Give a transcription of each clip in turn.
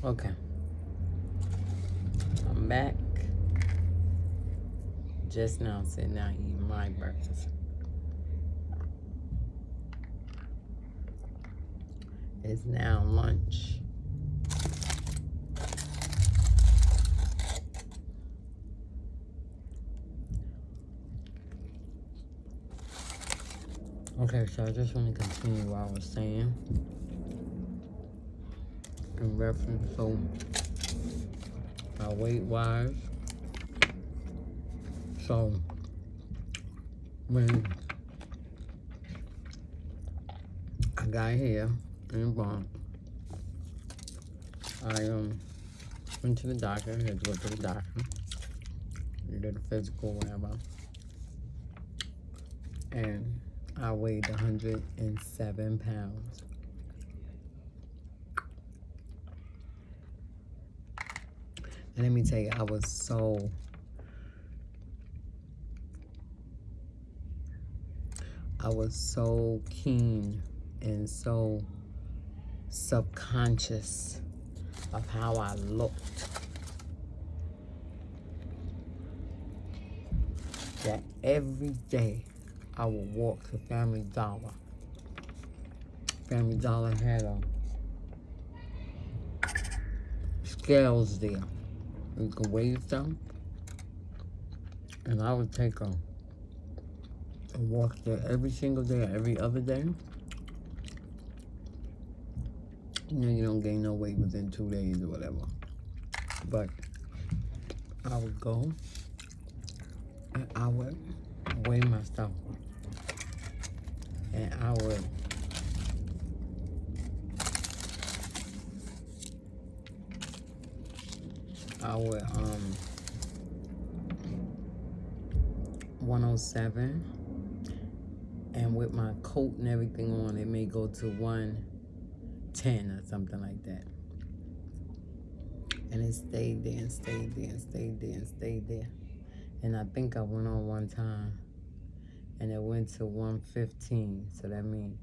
Okay, I'm back. Just now sitting down eating my breakfast. It's now lunch. Okay, so I just want to continue what I was saying in reference to my weight wise. So when I got here in Bronx, I went to the doctor. I had to go to the doctor. We did a physical, whatever. And I weighed 107 pounds. And let me tell you, I was so keen and so subconscious of how I looked that every day I would walk to Family Dollar. Family Dollar had scales there. You could weigh them. And I would take a walk there every single day, every other day. You know, you don't gain no weight within 2 days or whatever. But I would go and I would weigh myself. And I would I would 107, and with my coat and everything on, it may go to 110 or something like that. And it stayed there and stayed there and stayed there and stayed there. And I think I went on one time and it went to 115. So that means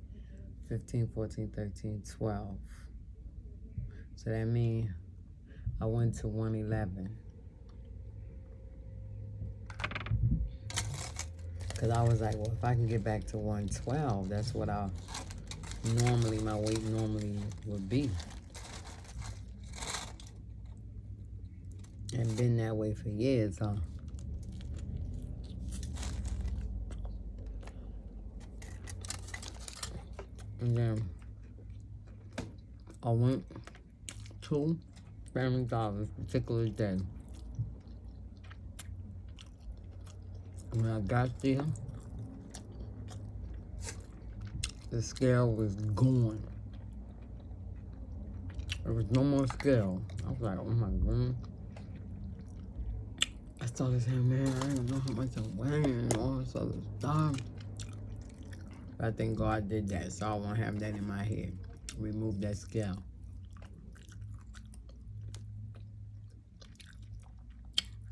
15, 14, 13, 12. So that means I went to 111. Because I was like, well, if I can get back to 112, that's what my weight normally would be. And been that way for years, huh? And then I went to Family Dollar this particular day. When I got there, the scale was gone. There was no more scale. I was like, oh my God. I started saying, man, I didn't know how much I'm weighing and all this other stuff. But I think God did that, so I won't have that in my head. Remove that scale.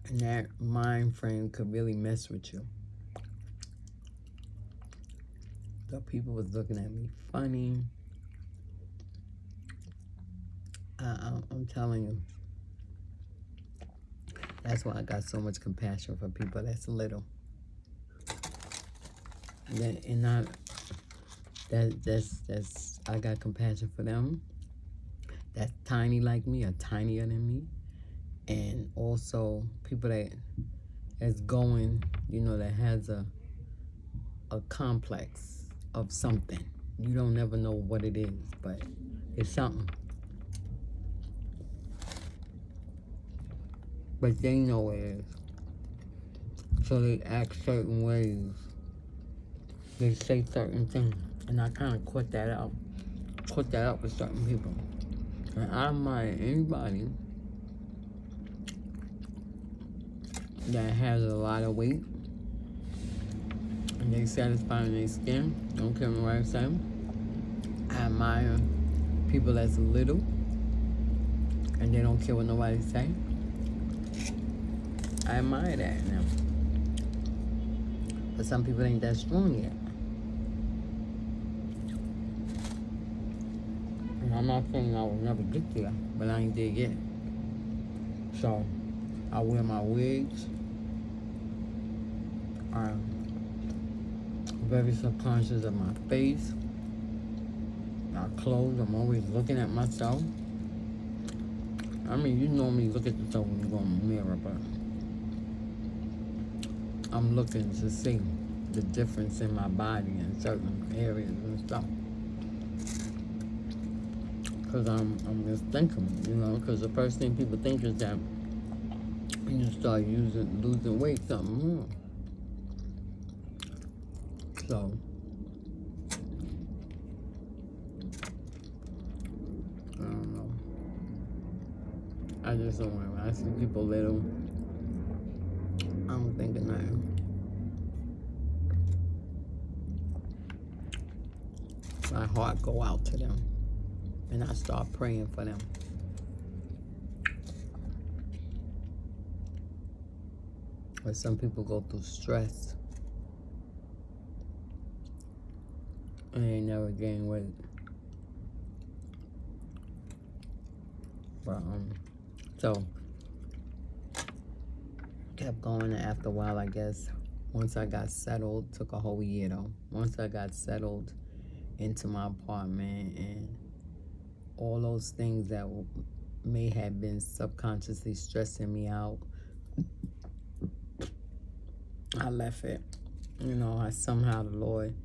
And that mind frame could really mess with you. So people was looking at me funny. I'm telling you. That's why I got so much compassion for people that's little. I got compassion for them that's tiny like me or tinier than me. And also people that's going, that has a complex of something. You don't never know what it is, but it's something. But they know it is. So they act certain ways. They say certain things. And I kind of caught that up with certain people. And I admire anybody that has a lot of weight and they satisfied in their skin. Don't care what I'm saying. I admire people that's little and they don't care what nobody say. I admire that now. But some people ain't that strong yet. And I'm not saying I will never get there, but I ain't there yet. So I wear my wigs. I'm very subconscious of my face, my clothes. I'm always looking at myself. I mean, you normally look at yourself when you go in the mirror, but I'm looking to see the difference in my body in certain areas and stuff. Because I'm just thinking, because the first thing people think is that when you start losing weight, something wrong. So, I don't know. I just don't want to. I see people little. I don't think of nothing. My heart go out to them, and I start praying for them. But some people go through stress and they never gain weight. But so kept going, and after a while, I guess once I got settled, took a whole year though. Once I got settled into my apartment and all those things that may have been subconsciously stressing me out, I left it. I somehow the Lord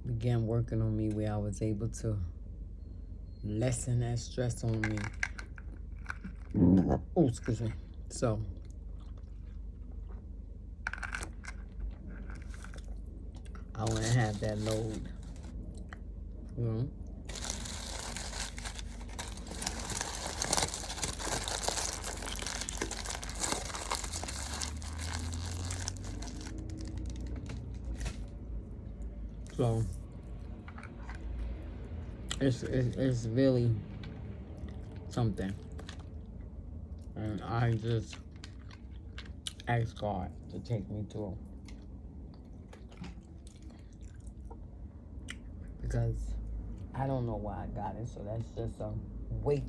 began working on me where I was able to lessen that stress on me. Oh, excuse me. So I want to have that load. So it's really something, and I just ask God to take me through, because I don't know why I got it. So that's just a weight.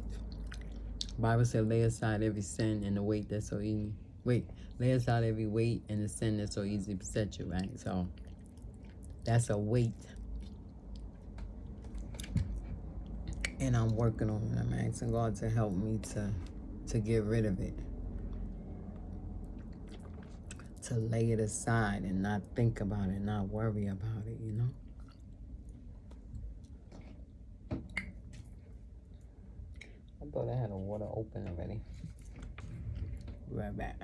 Bible said, lay aside every sin and the weight that's so easy. Lay aside every weight and the sin that's so easy to beset you, right? So that's a weight. And I'm working on it. I'm asking God to help me to get rid of it. To lay it aside and not think about it, not worry about it, I thought I had a water open already. Be right back.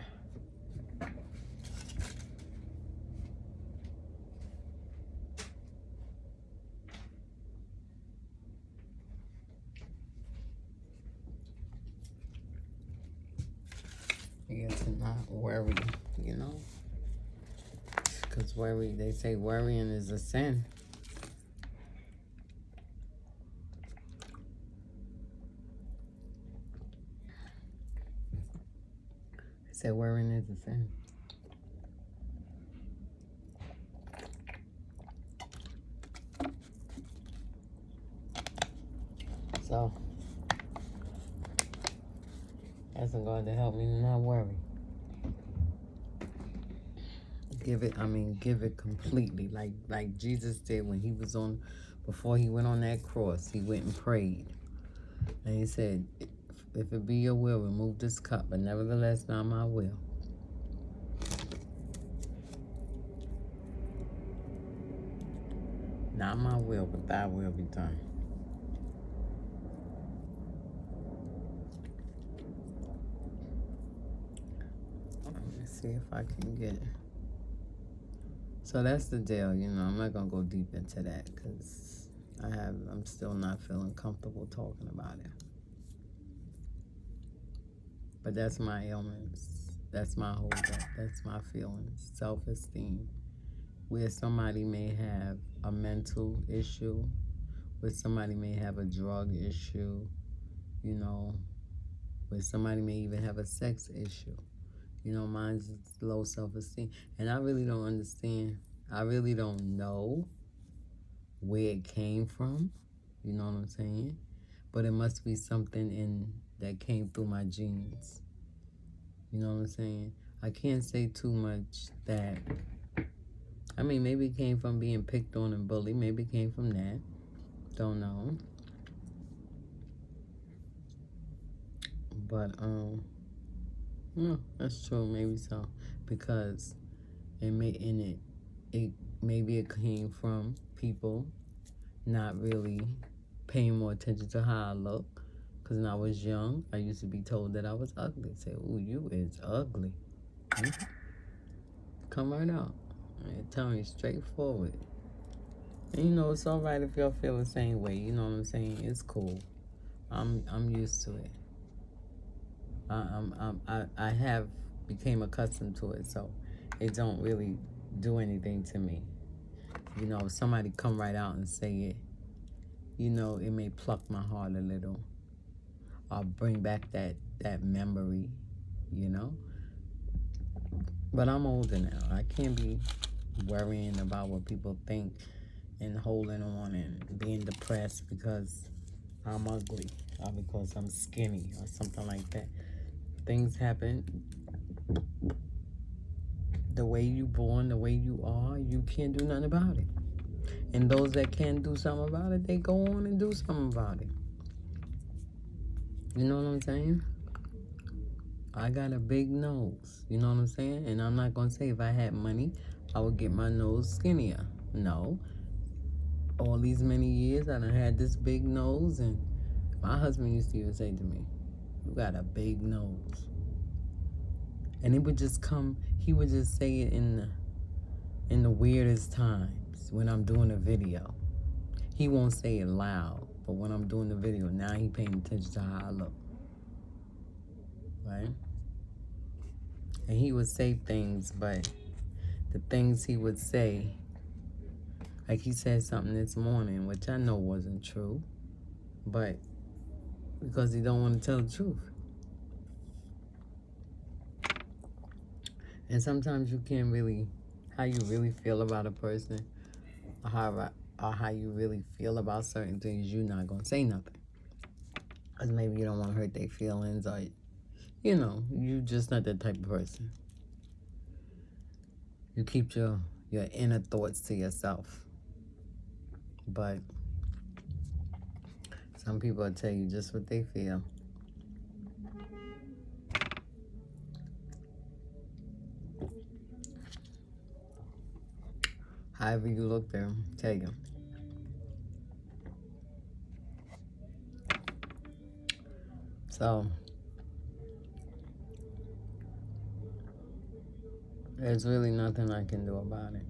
Yeah, to not worry, because they say worrying is a sin. They say worrying is a sin. So, asking God to help me not worry. Give it completely, like Jesus did when he was before he went on that cross. He went and prayed, and he said, "If it be your will, remove this cup, but nevertheless, not my will." Not my will, but thy will be done. Let me see if I can get it. So that's the deal, I'm not gonna go deep into that because I'm still not feeling comfortable talking about it. But that's my ailments. That's my holdup. That's my feelings. Self-esteem. Where somebody may have a mental issue, where somebody may have a drug issue, where somebody may even have a sex issue. Mine's low self-esteem. And I really don't understand. I really don't know where it came from. You know what I'm saying? But it must be something that came through my genes. You know what I'm saying? I can't say too much that. I mean, maybe it came from being picked on and bullied. Maybe it came from that. Don't know. But no, that's true. Maybe so, because it maybe it came from people not really paying more attention to how I look. Because when I was young, I used to be told that I was ugly. Say, "Ooh, you is ugly." Come right out and tell me straightforward. And you know, it's all right if y'all feel the same way. You know what I'm saying? It's cool. I'm used to it. I have became accustomed to it, so it don't really do anything to me. You know, if somebody come right out and say it, you know, it may pluck my heart a little. Or bring back that memory, you know. But I'm older now. I can't be worrying about what people think and holding on and being depressed because I'm ugly or because I'm skinny or something like that. Things happen. The way you born, the way you are, you can't do nothing about it. And those that can do something about it, they go on and do something about it. You know what I'm saying? I got a big nose. You know what I'm saying? And I'm not going to say if I had money, I would get my nose skinnier. No. All these many years, I done had this big nose, and my husband used to even say to me, "You got a big nose." And it would just come, he would just say it in the weirdest times when I'm doing a video. He won't say it loud, but when I'm doing the video, now he paying attention to how I look. Right? And he would say things, but the things he would say, like he said something this morning, which I know wasn't true, but because he don't want to tell the truth. And sometimes you can't really, how you really feel about a person, or how you really feel about certain things, you're not going to say nothing. Because maybe you don't want to hurt their feelings, or, you know, you just not that type of person. You keep your inner thoughts to yourself. But some people will tell you just what they feel. However you look, they'll tell you. So, there's really nothing I can do about it.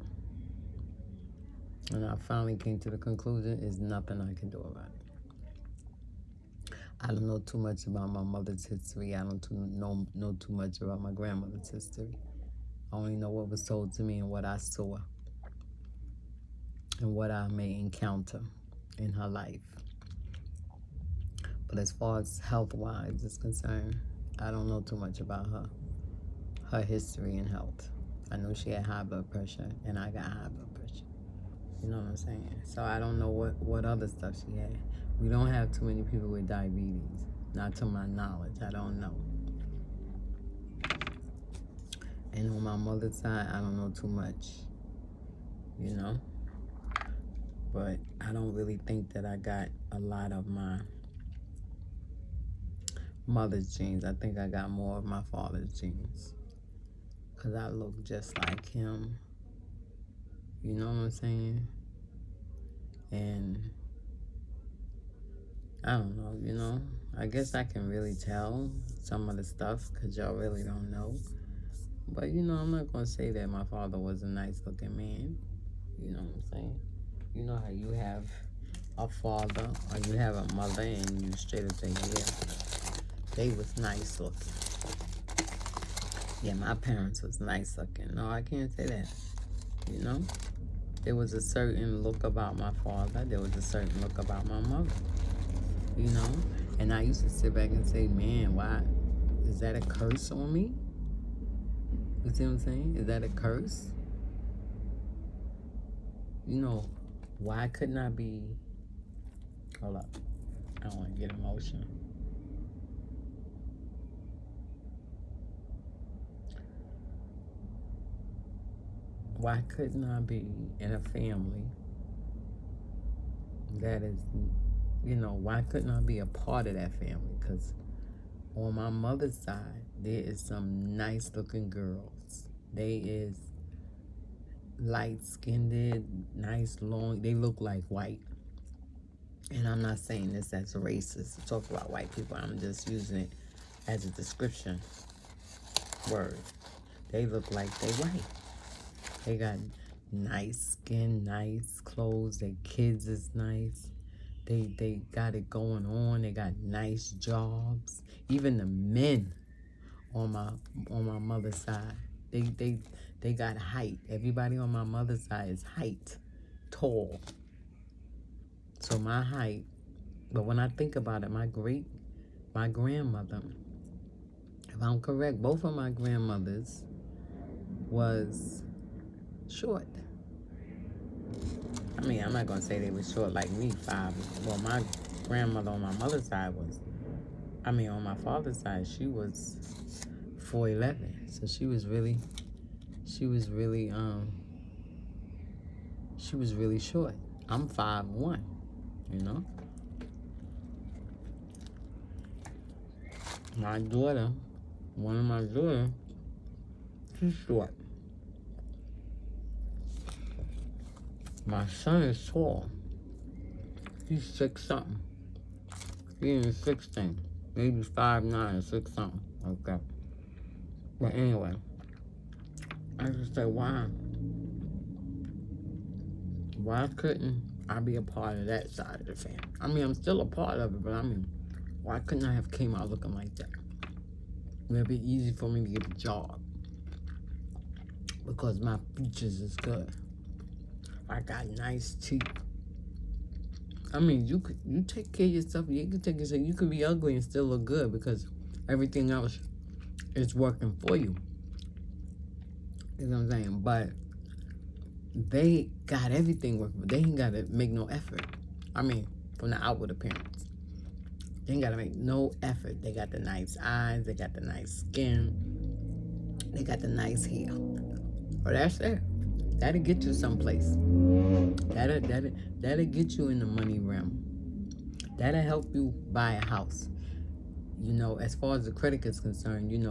And I finally came to the conclusion, there's nothing I can do about it. I don't know too much about my mother's history. I don't know too much about my grandmother's history. I only know what was told to me and what I saw and what I may encounter in her life. But as far as health-wise is concerned, I don't know too much about her history and health. I know she had high blood pressure, and I got high blood pressure. You know what I'm saying? So I don't know what other stuff she had. We don't have too many people with diabetes. Not to my knowledge. I don't know. And on my mother's side, I don't know too much. You know? But I don't really think that I got a lot of my mother's genes. I think I got more of my father's genes. Because I look just like him. You know what I'm saying? And I don't know, you know? I guess I can really tell some of the stuff because y'all really don't know. But, you know, I'm not going to say that my father was a nice-looking man. You know what I'm saying? You know how you have a father or you have a mother and you straight up say, yeah, they was nice-looking. Yeah, my parents was nice-looking. No, I can't say that, you know? There was a certain look about my father. There was a certain look about my mother, you know? And I used to sit back and say, man, why? Is that a curse on me? You see what I'm saying? Is that a curse? You know, Why couldn't I be, hold up, I don't want to get emotional. Why couldn't I be in a family that is, why couldn't I be a part of that family? Because on my mother's side, there is some nice looking girls. They is light skinned, nice long, they look like white. And I'm not saying this as racist to talk about white people. I'm just using it as a description word. They look like they white. They got nice skin, nice clothes. Their kids is nice. They got it going on. They got nice jobs. Even the men on my mother's side, they got height. Everybody on my mother's side is height, tall. So my height. But when I think about it, my grandmother, if I'm correct, both of my grandmothers was short. I mean, I'm not gonna say they were short like me, 5. Well, my grandmother on my mother's side was, on my father's side, she was 4'11". So she was really short. I'm 5'1", you know? My daughter, one of my daughters, she's short. My son is tall. He's 6 something. He is 16. Maybe 5'9" or 6 something like that. But anyway, I just say, why couldn't I be a part of that side of the family? I mean, I'm still a part of it, but why couldn't I have came out looking like that? It would be easy for me to get a job because my features is good. I got nice teeth. I mean, you take care of yourself. You can take yourself. You could be ugly and still look good because everything else is working for you. You know what I'm saying? But they got everything working. They ain't got to make no effort. I mean, from the outward appearance. They ain't got to make no effort. They got the nice eyes. They got the nice skin. They got the nice hair. Oh, that's it. That'll get you someplace. That'll get you in the money realm. That'll help you buy a house. You know, as far as the credit is concerned, you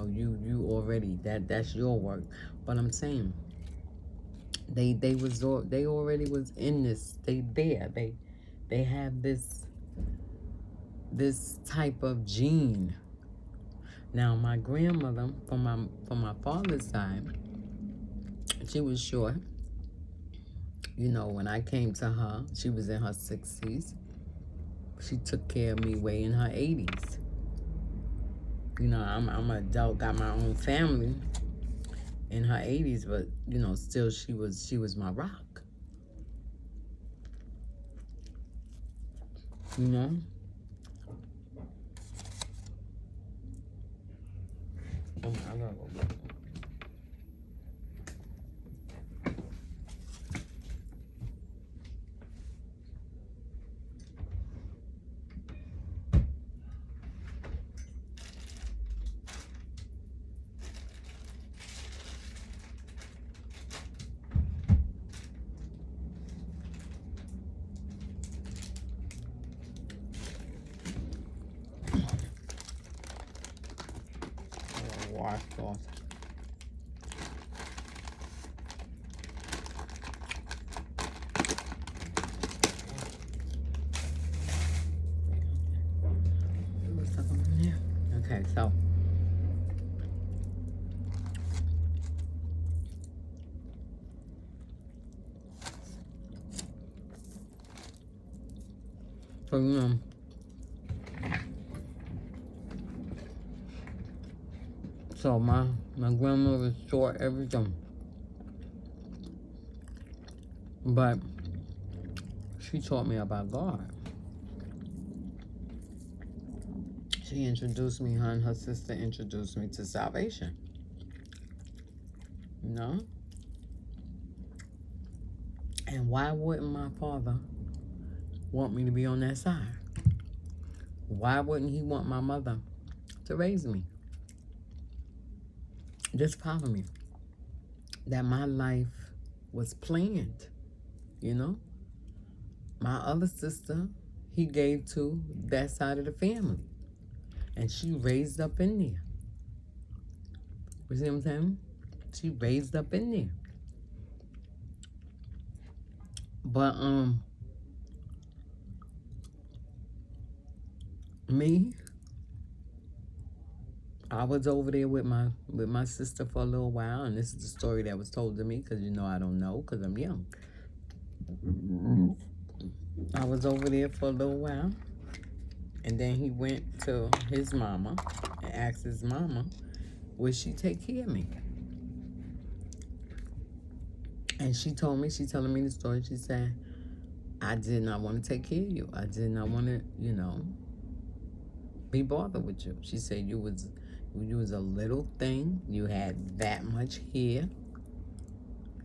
already, that's your work. But I'm saying, they already was in this. They have this type of gene. Now my grandmother from my father's side, she was short. You know, when I came to her, she was in her 60s. She took care of me way in her 80s. You know, I'm an adult, got my own family in her 80s, but still she was my rock. You know? Oh, I gotta go back. Wash off. Okay, so so my grandmother was short, everything, but she taught me about God. She introduced me, her and her sister introduced me to salvation. You know? And why wouldn't my father want me to be on that side? Why wouldn't he want my mother to raise me? Just follow me. That my life was planned, you know? My other sister, he gave to that side of the family. And she raised up in there. You see what I'm saying? She raised up in there. But me, I was over there with my sister for a little while, and this is the story that was told to me, because you know I don't know, because I'm young. I was over there for a little while, and then he went to his mama and asked his mama, would she take care of me? And she telling me the story. She said, I did not want to take care of you. I did not want to, be bothered with you. She said you was a little thing. You had that much hair.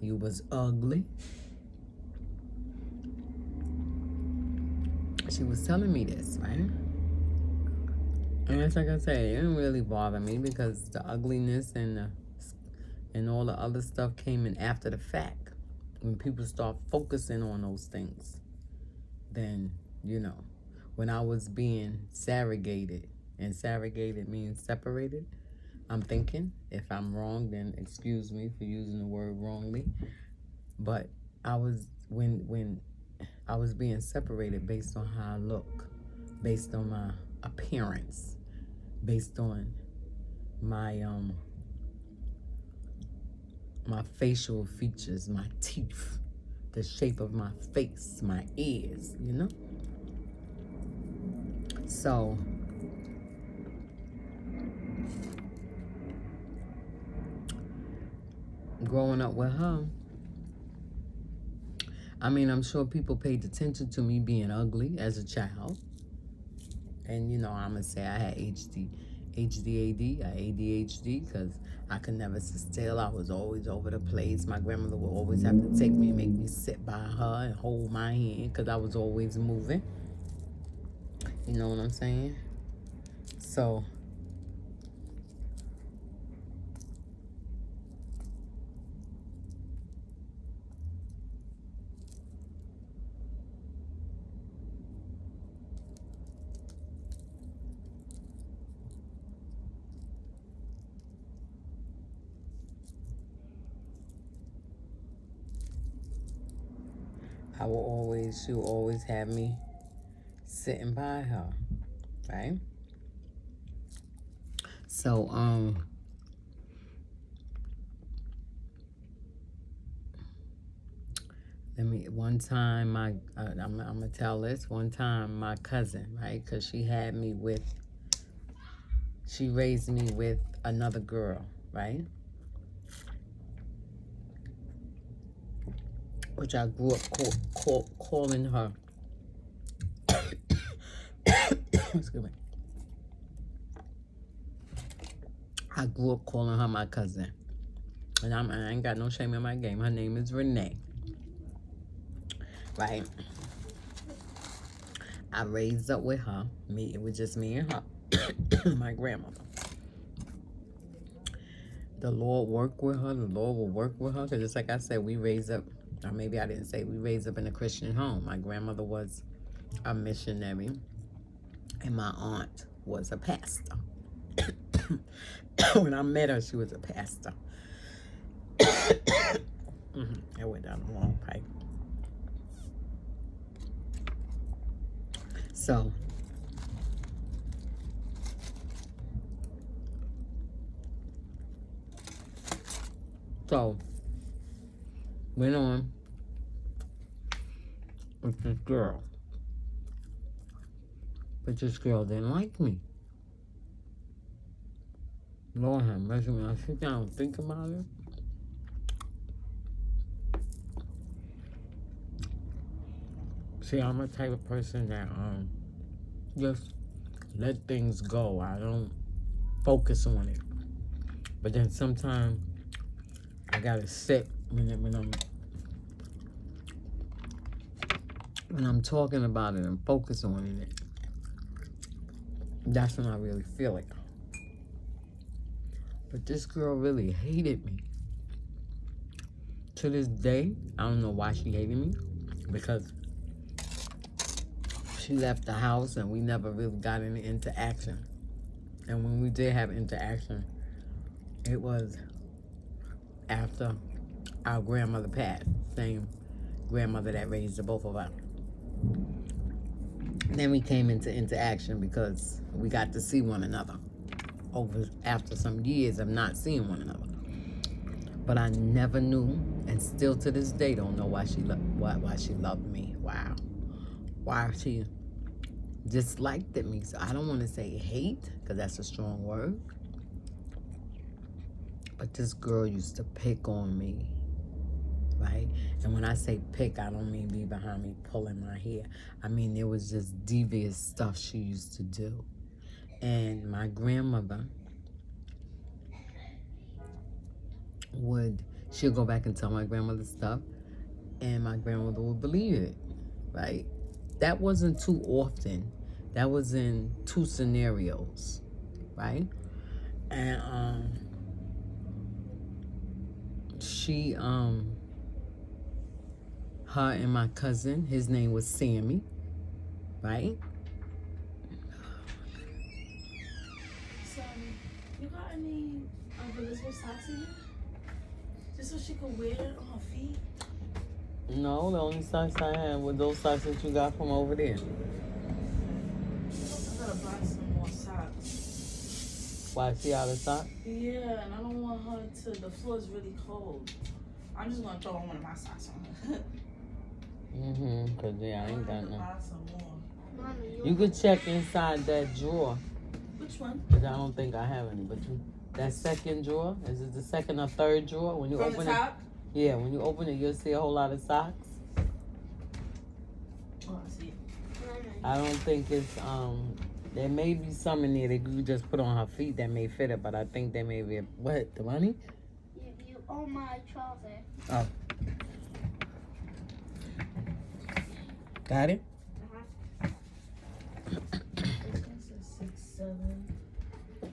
You was ugly. She was telling me this, right? And it's like I said, it didn't really bother me because the ugliness and all the other stuff came in after the fact. When people start focusing on those things, then, when I was being surrogated, and surrogated means separated, I'm thinking, if I'm wrong, then excuse me for using the word wrongly, but when I was being separated based on how I look, based on my appearance, based on my facial features, my teeth, the shape of my face, my ears, So, growing up with her, I mean, I'm sure people paid attention to me being ugly as a child. And, I'm going to say I had ADHD, because I could never sit still. I was always over the place. My grandmother would always have to take me and make me sit by her and hold my hand because I was always moving. You know what I'm saying? So, she would always have me sitting by her, right? So, one time, I'm gonna tell this. One time, my cousin, right, because she raised me with another girl, right? Which I grew up calling her. Excuse me. I grew up calling her my cousin. And I ain't got no shame in my game. Her name is Renee. Right? I raised up with her. It was just me and her. My grandmother. The Lord worked with her. The Lord will work with her. Because just like I said, we raised up, or maybe I didn't say, we raised up in a Christian home. My grandmother was a missionary. And my aunt was a pastor. When I met her, she was a pastor. I went down the wrong pipe. So, went on with this girl. But this girl didn't like me. Lord have mercy, when I sit down and think about it, see, I'm a type of person that just let things go. I don't focus on it. But then sometimes I gotta sit when when I'm talking about it and focus on it, that's when I really feel it. But this girl really hated me. To this day, I don't know why she hated me, because she left the house and we never really got any interaction. And when we did have interaction, it was after our grandmother passed, same grandmother that raised the both of us. Then we came into interaction because we got to see one another over after some years of not seeing one another. But I never knew, and still to this day don't know why she loved me. Wow, why she disliked me. So I don't want to say hate, because that's a strong word. But this girl used to pick on me, right? And when I say pick, I don't mean be behind me pulling my hair. I mean, there was just devious stuff she used to do. And my grandmother she'll go back and tell my grandmother stuff, and my grandmother would believe it, right? That wasn't too often. That was in 2 scenarios, right? And she her and my cousin, his name was Sammy, right? Sammy, you got any of Elizabeth's socks in here? Just so she could wear it on her feet? No, the only socks I had were those socks that you got from over there. I gotta buy some more socks. Why, she out of stock? Yeah, and I don't want her to, the floor is really cold. I'm just gonna throw one of my socks on her. Cause yeah, I ain't got none. Buy some more. Mommy, You could check inside that drawer. Which one? Cause I don't think I have any, but that second drawer, is it the second or third drawer? When you From open the top? it, yeah, when you open it, you'll see a whole lot of socks. Oh, I see it. I don't think it's there may be some in there that you could just put on her feet that may fit it, but I think there may be what, the money? you owe my trouser. Oh. Got it? This one says 6, 7, 9,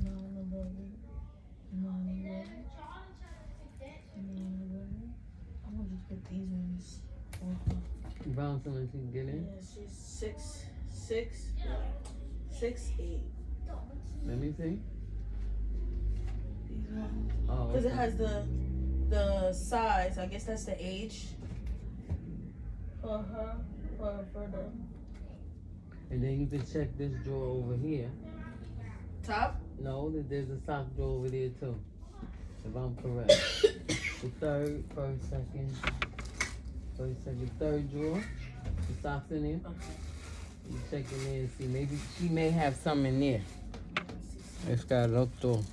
11, 9, 11, 9, 11. I'm gonna just put these ones on her. You found someone she can get in? Yeah, she's 6, 8. Let me see. These ones. Oh, Because it okay. has the size. I guess that's the age for her, for the And then you can check this drawer over here. top. No, there's a sock drawer over there too, if I'm correct. The third, third drawer. The socks in there. Okay. You check in there and see. Maybe she may have some in there. It's got to look through.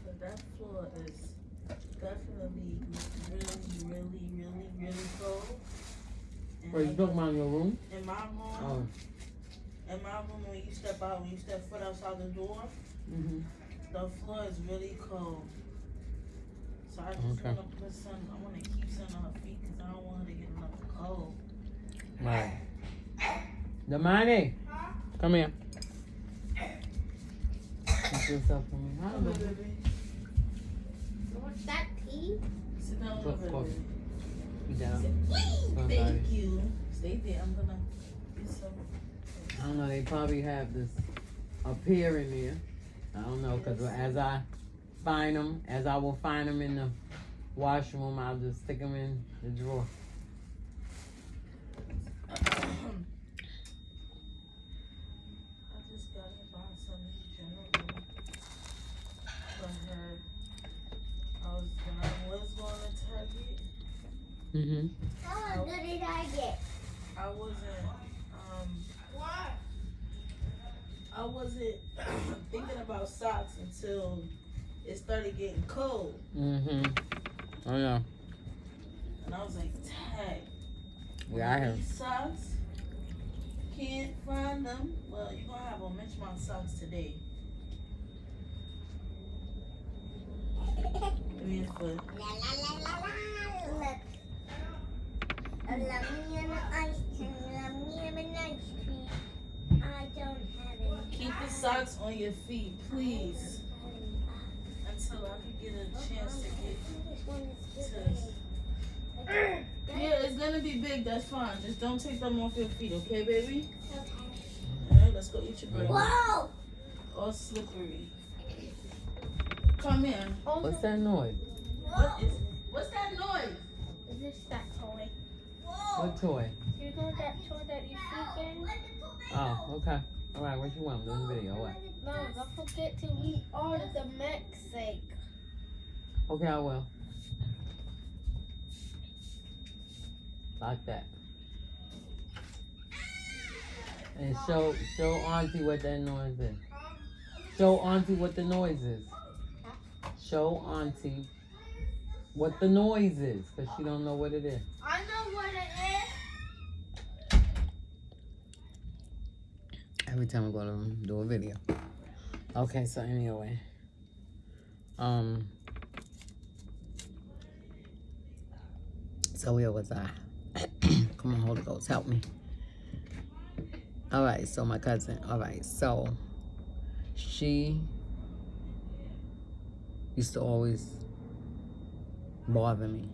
So that floor is definitely really cold. And Wait, you talking about your room? in my room, Oh. when you step out, when you step foot outside the door, the floor is really cold. So I just Okay. want to put some, I want to keep some on her feet because I don't want her to get another cold. Right. Damani, come here. Put yourself for me. Hi, Come here, baby. baby. What's that tea? Sit down, Of little course. baby. You down? Sit- Thank you. Stay there. I'm gonna get some. I don't know. They probably have this up here in there. I don't know, because as I will find them in the washroom, I'll just stick them in the drawer. I just gotta buy some general for her. When I was going to Target, How good did I get? I wasn't thinking about socks until it started getting cold. Oh yeah. And I was like, tag. Yeah, I have. These socks, can't find them. Well, you're gonna have on Mitchmont socks today. I mean, for La la la la la. Look. socks on your feet, please. Until I can get a chance to get to. Yeah, it's gonna be big, that's fine. Just don't take them off your feet, okay, baby? Okay. Alright, let's go eat your bread. Whoa! All slippery. Come here. What's that noise? What's that noise? Is this that toy? What toy? You know that toy that you speak in? Oh, okay. All right, what you want? I'm doing the video. What? No, don't forget to eat all of the milkshake. Okay, I will. Like that. And show Auntie what that noise is. Show Auntie what the noise is. Show Auntie what the noise is, because she don't know what it is. I know what it Every time I go to do a video. Okay, so anyway. So where was I? Come on, Holy Ghost, help me. All right, so my cousin. All right, so she used to always bother me.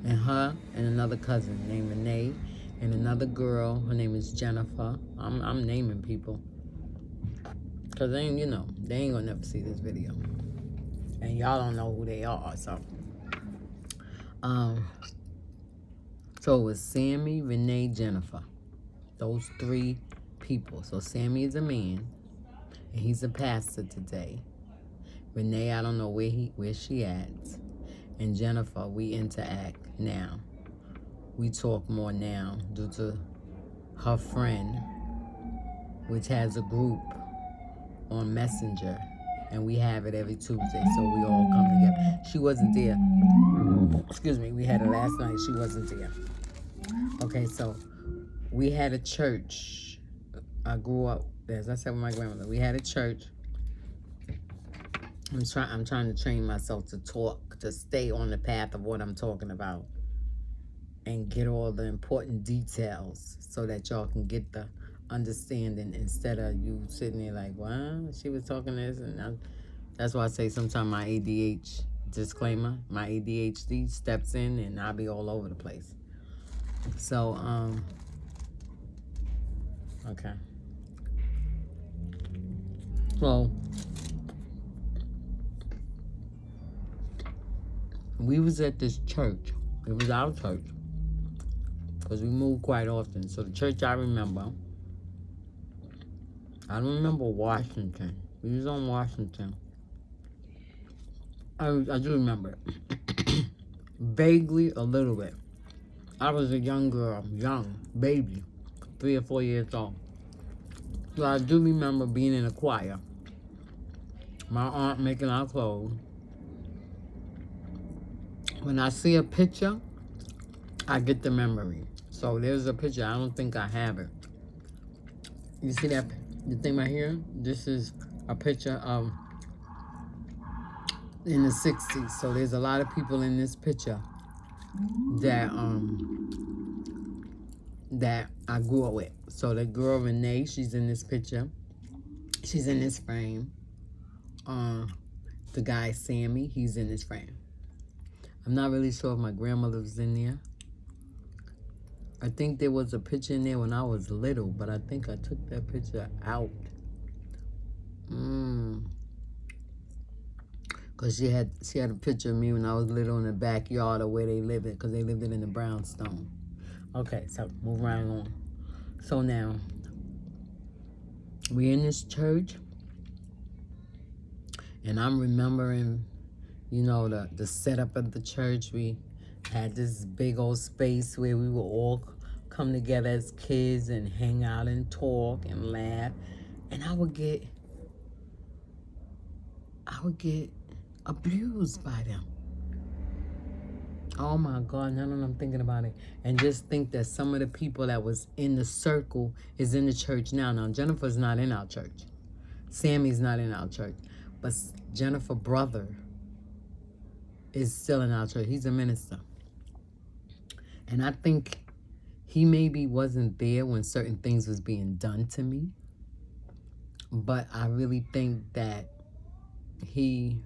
And her and another cousin named Renee and another girl, her name is Jennifer. I'm naming people. Because they ain't, they ain't gonna never see this video. And y'all don't know who they are, so. So it was Sammy, Renee, Jennifer. Those three people. So Sammy is a man, and he's a pastor today. Renee, I don't know where she at. And Jennifer, we interact now. We talk more now due to her friend, which has a group on Messenger, and we have it every Tuesday, so we all come together. She wasn't there. Excuse me, we had it last night. She wasn't there. Okay, so we had a church. I grew up, as I said with my grandmother, we had a church. I'm trying to train myself to talk, to stay on the path of what I'm talking about and get all the important details so that y'all can get the understanding instead of you sitting there like, well, she was talking this. And that's why I say sometimes my ADHD, disclaimer, my ADHD steps in and I'll be all over the place. So, okay. Well, we was at this church. It was our church. Because we moved quite often. So the church I remember, I don't remember Washington. We was on Washington. I do remember it. Vaguely, a little bit. I was a young girl, baby, 3 or 4 years old. So I do remember being in a choir. My aunt making our clothes. When I see a picture, I get the memory. So there's a picture. I don't think I have it. You see that? The thing right here? This is a picture of in the 60s. So there's a lot of people in this picture that I grew up with. So the girl Renee, she's in this picture. She's in this frame. The guy Sammy, he's in this frame. I'm not really sure if my grandmother was in there. I think there was a picture in there when I was little, but I think I took that picture out. Because she had a picture of me when I was little in the backyard of where they lived it, because they lived it in the brownstone. Okay, so move right on. So now, we're in this church, and I'm remembering, the setup of the church. We had this big old space where we would all come together as kids and hang out and talk and laugh. And I would get abused by them. Oh my God, now that I'm thinking about it. And just think that some of the people that was in the circle is in the church now. Now, Jennifer's not in our church. Sammy's not in our church. But Jennifer's brother is still in our church. He's a minister. And I think he maybe wasn't there when certain things was being done to me. But I really think that he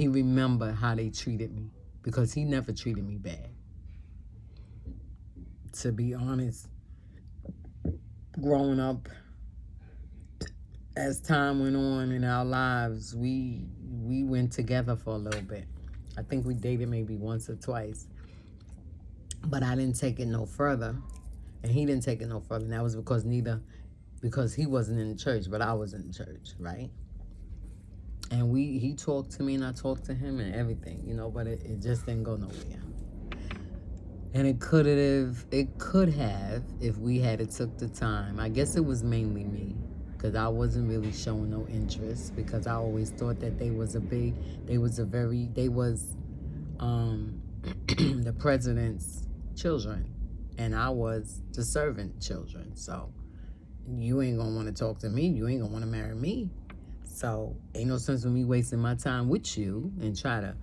remembered how they treated me, because he never treated me bad. To be honest, growing up, as time went on in our lives, we went together for a little bit. I think we dated maybe once or twice, but I didn't take it no further, and he didn't take it no further. And that was because he wasn't in the church, but I was in the church, right? And he talked to me and I talked to him and everything, but it just didn't go nowhere. And it could have, if we had took the time. I guess it was mainly me, because I wasn't really showing no interest, because I always thought that they was the president's children, and I was the servant children. So you ain't gonna want to talk to me. You ain't gonna want to marry me. So ain't no sense in me wasting my time with you and try to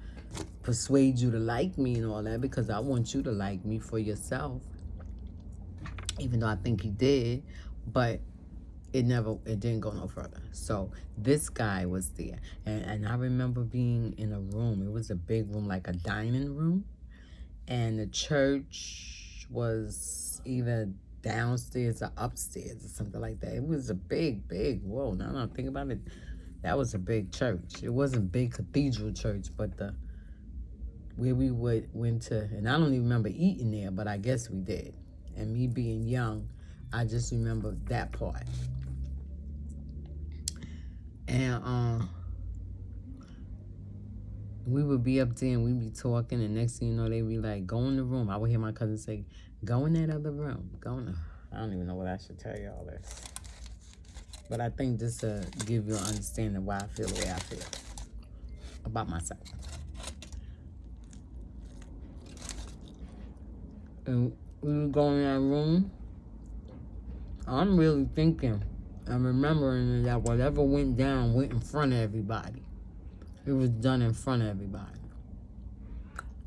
persuade you to like me and all that, because I want you to like me for yourself. Even though I think he did, but it didn't go no further. So this guy was there, and I remember being in a room. It was a big room, like a dining room, and the church was either downstairs or upstairs or something like that. It was a big, whoa, now I'm thinking about it, that was a big church. It wasn't big cathedral church, but where we went to, and I don't even remember eating there, but I guess we did. And me being young, I just remember that part. And we would be up there and we'd be talking, and next thing you know, they'd be like, go in the room. I would hear my cousin say, go in that other room. I don't even know what I should tell y'all this. But I think just to give you an understanding why I feel the way I feel about myself. And we would go in that room. I'm really thinking and remembering that whatever went down went in front of everybody. It was done in front of everybody.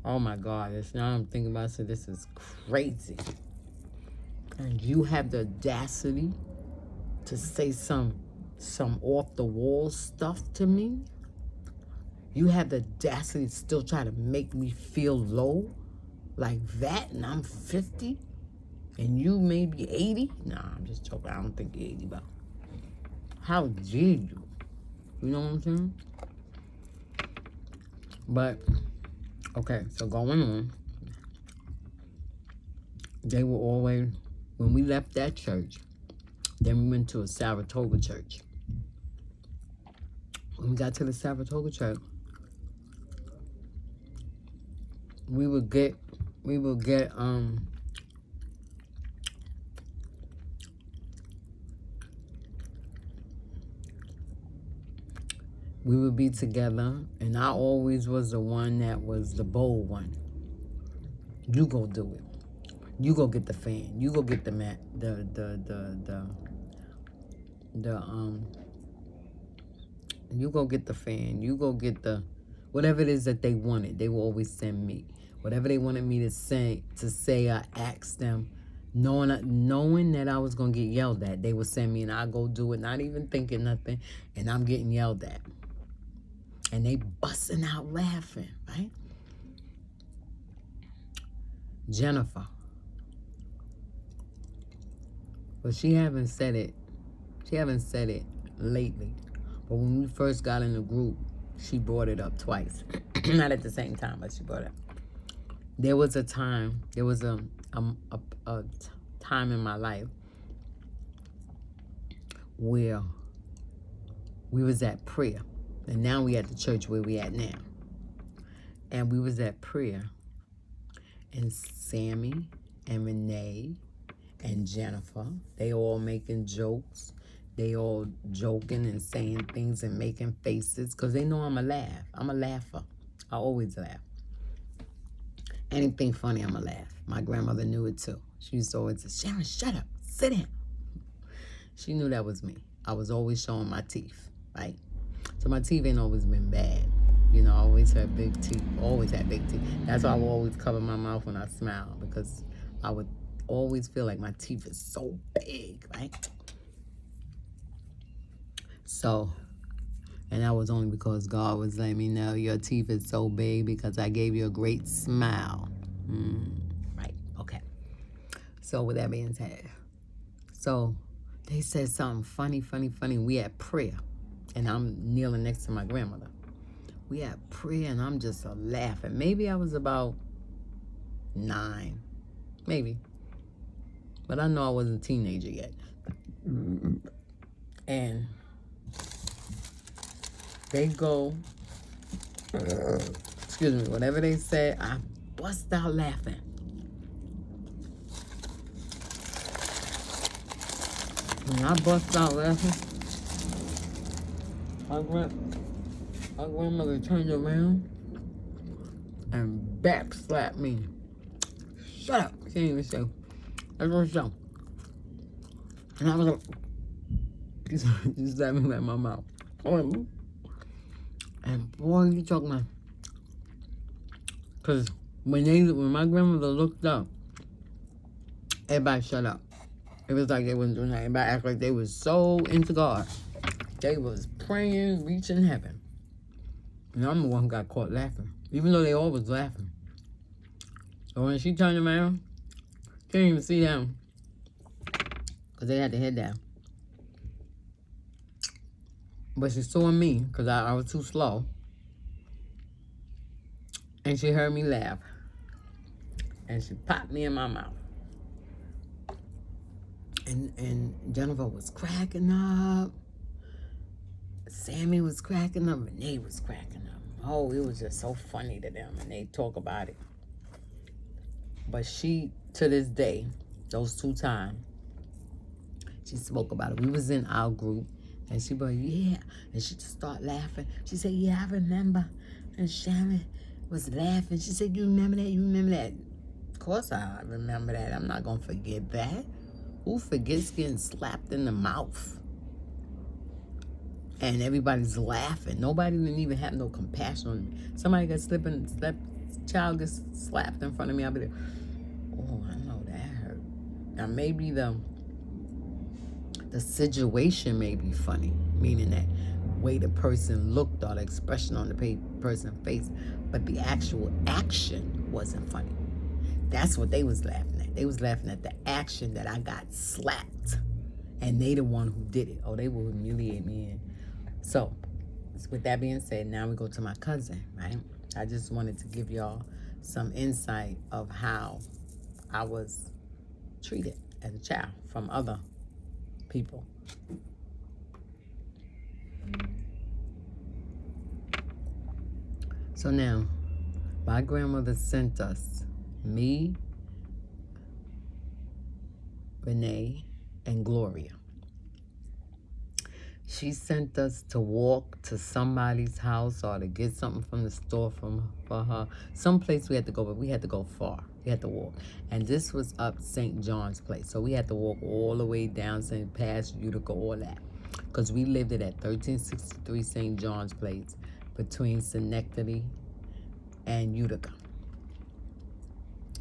Oh my God, now I'm thinking about it, so this is crazy. And you have the audacity to say some off the wall stuff to me? You have the audacity to still try to make me feel low like that, and I'm 50 and you may be 80? Nah, I'm just joking. I don't think you're 80, but how dare you? You know what I'm saying? But okay, so going on, they were always, when we left that church, then we went to a Saratoga church. When we got to the Saratoga church, we would get we would be together, and I always was the one that was the bold one. You go do it. You go get the fan. You go get the mat. You go get the fan. You go get the whatever it is that they wanted. They will always send me whatever they wanted me to say. I asked them, knowing that I was gonna get yelled at. They would send me, and I go do it, not even thinking nothing, and I'm getting yelled at, and they busting out laughing, right? Jennifer. But she haven't said it lately. But when we first got in the group, she brought it up twice. Not at the same time, but she brought it up. There was a time in my life where we was at prayer. And now we at the church where we at now. And we was at prayer. And Sammy and Renee and Jennifer, they all making jokes. They all joking and saying things and making faces, because they know I'm a laugh. I'm a laugher. I always laugh. Anything funny, I'm a laugh. My grandmother knew it too. She used to always say, Sharon, shut up, sit down. She knew that was me. I was always showing my teeth, right? So my teeth ain't always been bad. I always had big teeth. Always had big teeth. That's why I would always cover my mouth when I smile, because I would always feel like my teeth is so big, right? So, and that was only because God was letting me know your teeth is so big because I gave you a great smile. Right, okay. So with that being said, so they said something funny. We had prayer, and I'm kneeling next to my grandmother. We had prayer, and I'm just laughing. Maybe I was about 9, maybe. But I know I wasn't a teenager yet. And they go, excuse me, whatever they said, I bust out laughing. When I bust out laughing, my grandmother turned around and back slapped me. Shut up. She didn't even say, that's what she said. And I was like, she slapped me like my mouth. And boy, you talking about, because when my grandmother looked up, everybody shut up. It was like they wasn't doing that. Everybody act like they was so into God. They was praying, reaching heaven. And I'm the one who got caught laughing, even though they all was laughing. So when she turned around, she didn't even see them because they had their head down. But she saw me because I was too slow. And she heard me laugh. And she popped me in my mouth. And Jennifer was cracking up. Sammy was cracking up. Renee was cracking up. Oh, it was just so funny to them. And they talk about it. But she, to this day, those 2 times, she spoke about it. We was in our group. And she was, yeah. And she just started laughing. She said, yeah, I remember. And Sharon was laughing. She said, you remember that? You remember that? Of course I remember that. I'm not going to forget that. Who forgets getting slapped in the mouth? And everybody's laughing. Nobody didn't even have no compassion on me. Somebody got child gets slapped in front of me. I'll be like, oh, I know that hurt. Now maybe the situation may be funny, meaning that way the person looked or the expression on the person's face, but the actual action wasn't funny. That's what they was laughing at. They was laughing at the action that I got slapped, and they the one who did it. Oh, they will humiliate me. So, with that being said, now we go to my cousin, right? I just wanted to give y'all some insight of how I was treated as a child from other people. So now, my grandmother sent us, me, Renee, and Gloria. She sent us to walk to somebody's house or to get something from the store for her. Someplace we had to go, but we had to go far. We had to walk. And this was up St. John's Place. So we had to walk all the way down past Utica, all that. Because we lived at 1363 St. John's Place between Schenectady and Utica.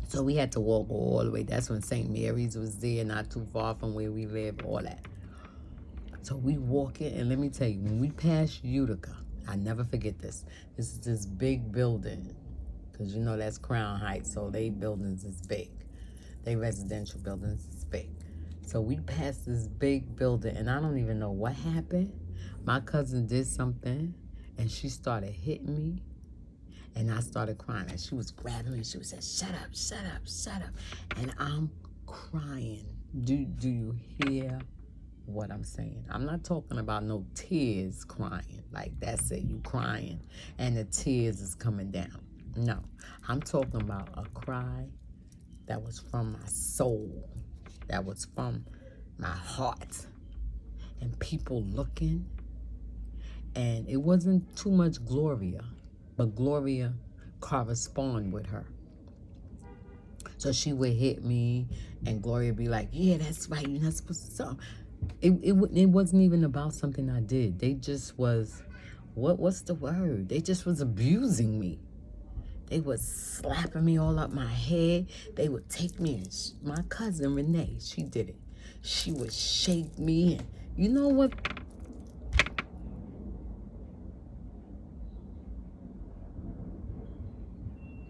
So we had to walk all the way. That's when St. Mary's was there, not too far from where we lived, all that. So we walk in, and let me tell you, when we passed Utica, I never forget this. This is this big building, because you know that's Crown Heights, so they buildings is big. They residential buildings is big. So we passed this big building, and I don't even know what happened. My cousin did something, and she started hitting me, and I started crying. And she was grabbing me, and she was saying, shut up, shut up, shut up. And I'm crying. Do you hear what I'm saying? I'm not talking about no tears crying. Like that's it, you crying, and the tears is coming down. No, I'm talking about a cry that was from my soul, that was from my heart, and people looking, and it wasn't too much Gloria, but Gloria corresponded with her. So she would hit me, and Gloria be like, yeah, that's right, you're not supposed to. It wasn't even about something I did. They just was, what's the word? They just was abusing me. They was slapping me all up my head. They would take me and my cousin Renee, she did it. She would shake me and you know what?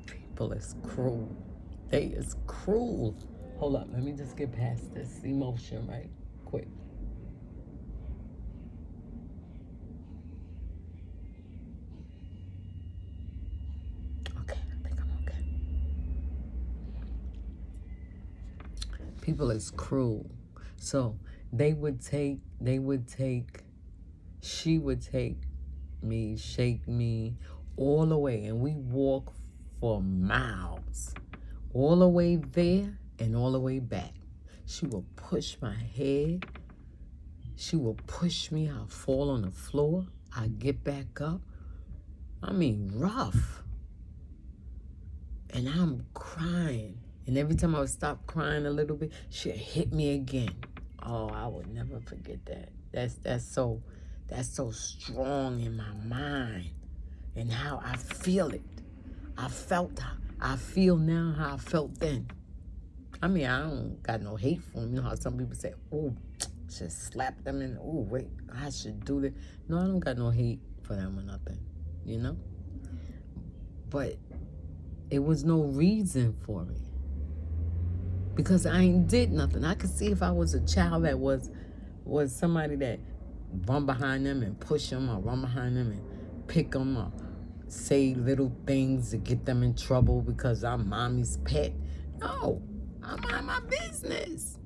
People is cruel. They is cruel. Hold up, let me just get past this emotion right quick. Okay, I think I'm okay. People is cruel. So she would take me, shake me all the way, and we walk for miles, all the way there and all the way back. She would push my head. She would push me. I'll fall on the floor. I get back up. I mean, rough. And I'm crying. And every time I would stop crying a little bit, she'd hit me again. Oh, I would never forget that. That's so strong in my mind and how I feel it. I feel now how I felt then. I mean, I don't got no hate for them. You know how some people say, oh, should slap them in, oh, wait, I should do this. No, I don't got no hate for them or nothing, you know? But it was no reason for it. Because I ain't did nothing. I could see if I was a child that was somebody that run behind them and push them, or run behind them and pick them, or say little things to get them in trouble because I'm mommy's pet. No, I mind my business.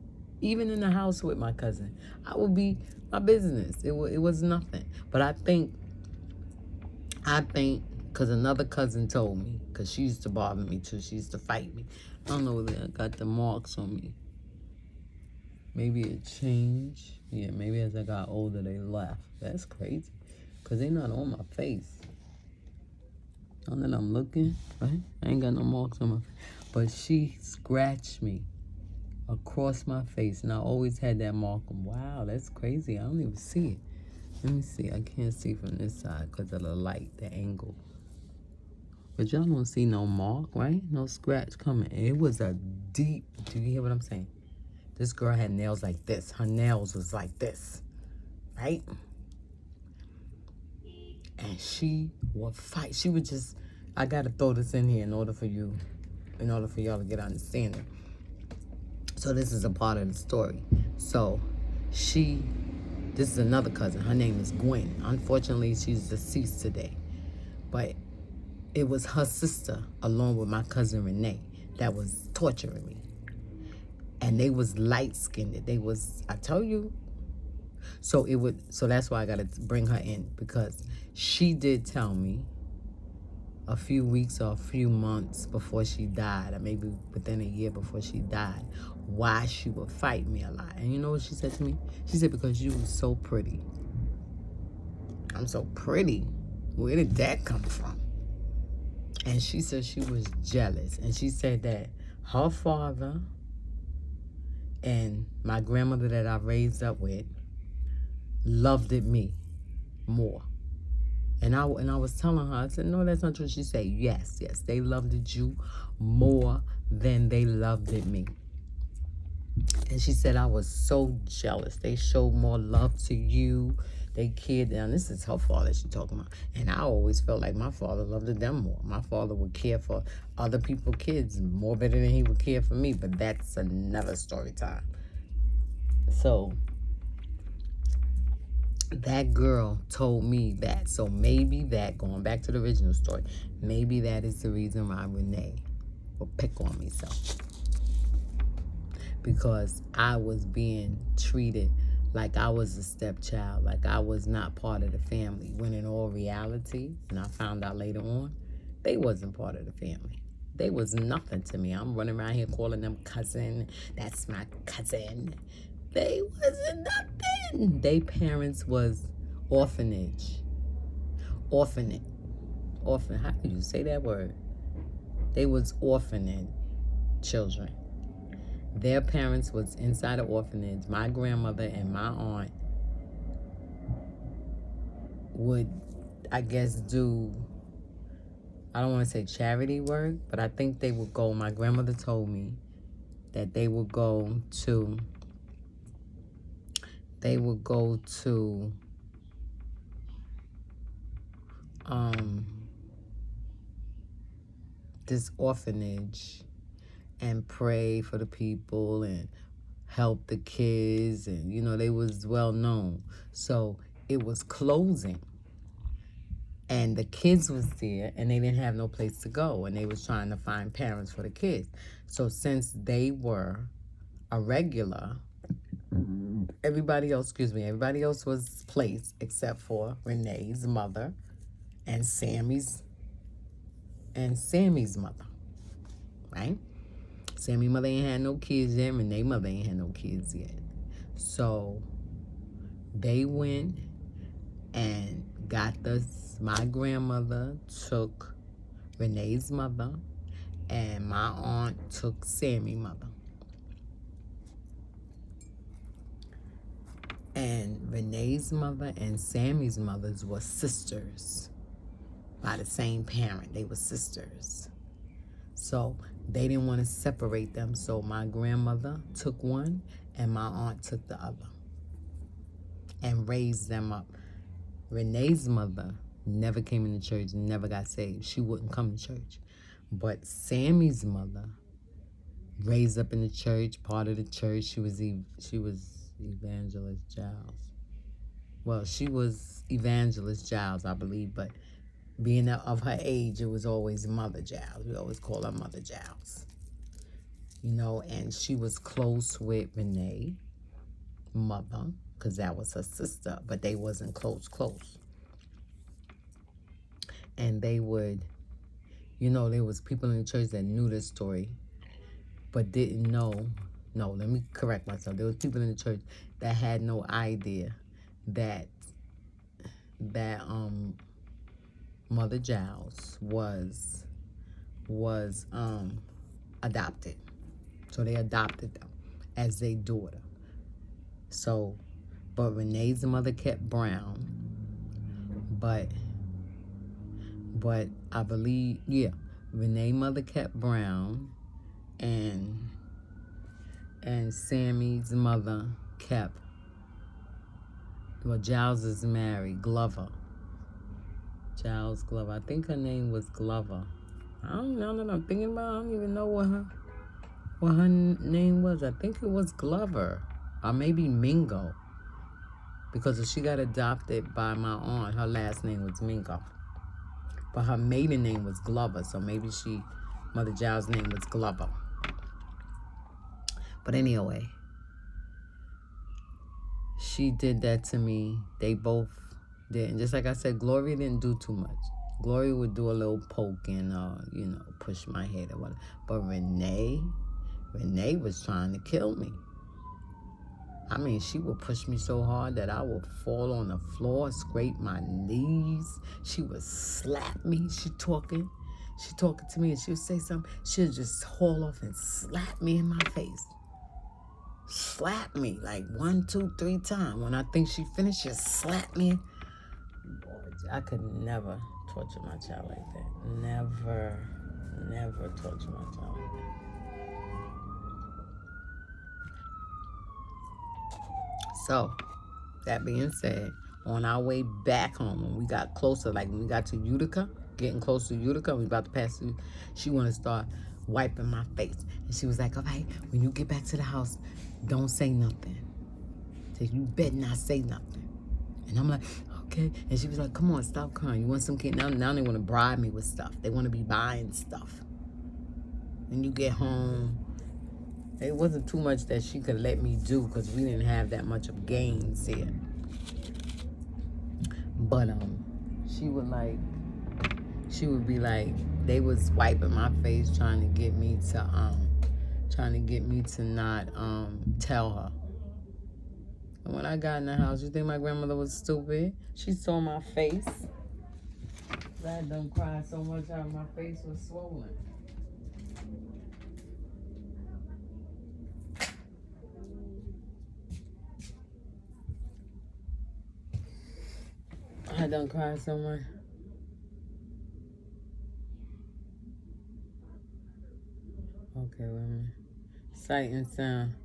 Even in the house with my cousin, I would be my business. It was nothing. But I think, because another cousin told me, because she used to bother me too. She used to fight me. I don't know whether I got the marks on me. Maybe it changed. Yeah, maybe as I got older, they left. That's crazy, because they not on my face. Now that I'm looking, right? I ain't got no marks on my face. But she scratched me across my face, and I always had that mark. Wow, that's crazy. I don't even see it. Let me see. I can't see from this side because of the light, the angle. But y'all don't see no mark, right? No scratch coming. It was a deep, do you hear what I'm saying? This girl had nails like this. Her nails was like this, right? And she would fight. She would just, I got to throw this in here in order for y'all to get understanding. So this is a part of the story. So this is another cousin. Her name is Gwen. Unfortunately, she's deceased today. But it was her sister, along with my cousin Renee, that was torturing me. And they was light-skinned. They was, I tell you. So that's why I got to bring her in, because she did tell me a few weeks or a few months before she died, or maybe within a year before she died, why she would fight me a lot. And you know what she said to me? She said, because you was so pretty. I'm so pretty. Where did that come from? And she said she was jealous. And she said that her father and my grandmother that I raised up with loved me more. And I was telling her, I said, no, that's not true. She said, yes, they loved you more than they loved me. And she said, I was so jealous. They showed more love to you. They cared. Now, this is her father she talking about. And I always felt like my father loved them more. My father would care for other people's kids more better than he would care for me. But that's another story time. So that girl told me that. So maybe that, going back to the original story, maybe that is the reason why Renee will pick on me so. Because I was being treated like I was a stepchild, like I was not part of the family. When in all reality, and I found out later on, they wasn't part of the family. They was nothing to me. I'm running around here calling them cousin. That's my cousin. They wasn't nothing. They parents was orphanage. Orphan. How did you say that word? They was orphanage children. Their parents was inside an orphanage. My grandmother and my aunt would, I guess, do I don't want to say charity work, but I think they would go. My grandmother told me that they would go to um, this orphanage and pray for the people and help the kids, and they was well known. So it was closing, and the kids was there, and they didn't have no place to go, and they was trying to find parents for the kids. So since they were a regular, everybody else was placed except for Renee's mother and Sammy's mother, right? Sammy's mother ain't had no kids yet. Renee's mother ain't had no kids yet. So they went and got my grandmother took Renee's mother, and my aunt took Sammy's mother. And Renee's mother and Sammy's mothers were sisters by the same parent. They were sisters. So they didn't want to separate them. So my grandmother took one and my aunt took the other and raised them up. Renee's mother never came into church, never got saved. She wouldn't come to church. But Sammy's mother raised up in the church, part of the church. She was Evangelist Giles. Well, she was Evangelist Giles, I believe, but being of her age, it was always Mother Giles. We always call her Mother Giles. And she was close with Renee, mother, because that was her sister, but they wasn't close. And they would, there was people in the church that knew this story, but didn't know. No, let me correct myself. There was people in the church that had no idea that Mother Giles was adopted. So they adopted them as their daughter. So, but Renee's mother kept Brown, but I believe, Renee's mother kept Brown, and Sammy's mother kept, Giles is married, Glover. Giles Glover. I think her name was Glover. I don't know that I'm thinking about. I don't even know what her name was. I think it was Glover, or maybe Mingo, because if she got adopted by my aunt, her last name was Mingo, but her maiden name was Glover. So maybe Mother Giles' name was Glover. But anyway, she did that to me. They both did. And just like I said, Gloria didn't do too much. Gloria would do a little poking or, push my head or whatever. But Renee was trying to kill me. I mean, she would push me so hard that I would fall on the floor, scrape my knees. She would slap me. She talking to me, and she would say something. She would just haul off and slap me in my face. Slap me like 1, 2, 3 times. When I think she finished, she'd slap me. Boy, I could never torture my child like that. Never torture my child like that. So, that being said, on our way back home, when we got closer, like when we got to Utica, getting close to Utica, we about to pass through, she wanted to start wiping my face. And she was like, all right, when you get back to the house, don't say nothing. So you better not say nothing. And I'm like, okay. And she was like, come on, stop crying. You want some kid? Now they want to bribe me with stuff. They want to be buying stuff. When you get home, it wasn't too much that she could let me do because we didn't have that much of gains here. But she would be like, they was wiping my face trying to get me to not tell her. And when I got in the house, you think my grandmother was stupid? She saw my face. I had done cried so much out my face was swollen. I done cried so much. Okay, wait a minute. Sight and sound.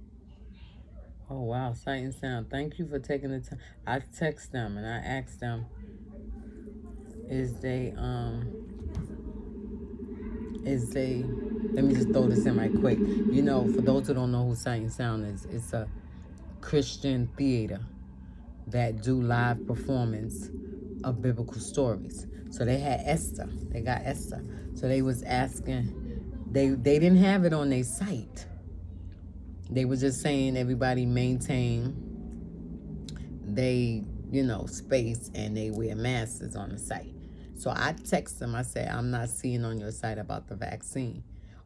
Oh wow, sight and sound. Thank you for taking the time. I text them and I asked them, is they let me just throw this in right quick. You know, for those who don't know who Sight and Sound is, it's a Christian theater that do live performance of biblical stories. So they had Esther. They got Esther. So they was asking, they didn't have it on their site. They were just saying everybody maintain they, space, and they wear masks on the site. So I text them, I said, I'm not seeing on your site about the vaccine.